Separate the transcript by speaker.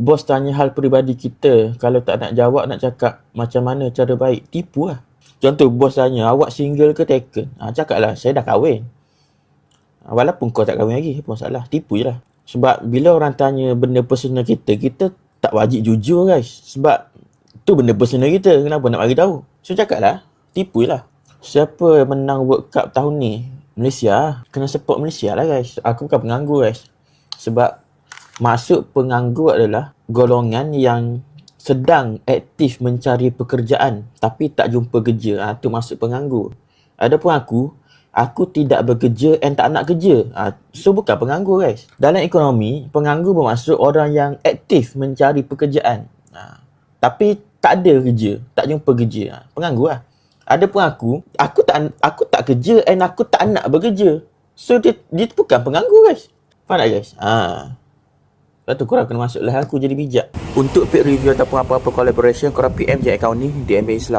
Speaker 1: bos tanya hal peribadi kita, kalau tak nak jawab, nak cakap macam mana cara baik, tipu lah. Contoh, bos tanya, awak single ke taken? Cakap lah, saya dah kahwin. Walaupun kau tak kahwin lagi, apa masalah? Tipu je lah. Sebab bila orang tanya benda personal kita, kita tak wajib jujur guys. Sebab tu benda personal kita, kenapa nak bagi tahu? So cakap lah, tipu je lah. Siapa yang menang World Cup tahun ni? Malaysia. Kena support Malaysia lah guys. Aku bukan penganggur guys. Sebab maksud penganggur adalah golongan yang sedang aktif mencari pekerjaan tapi tak jumpa kerja. Tu maksud penganggur. Adapun aku tidak bekerja and tak nak kerja. So bukan penganggur guys. Dalam ekonomi, penganggur bermaksud orang yang aktif mencari pekerjaan. Tapi tak ada kerja, tak jumpa kerja. Penganggur lah. Adapun aku tak kerja and aku tak nak bekerja. So dia bukan penganggur guys. Faham tak guys? Lepas tu korang kena masuk live aku jadi bijak. Untuk paid review ataupun apa-apa collaboration, korang PM je account ni di MBA Islam.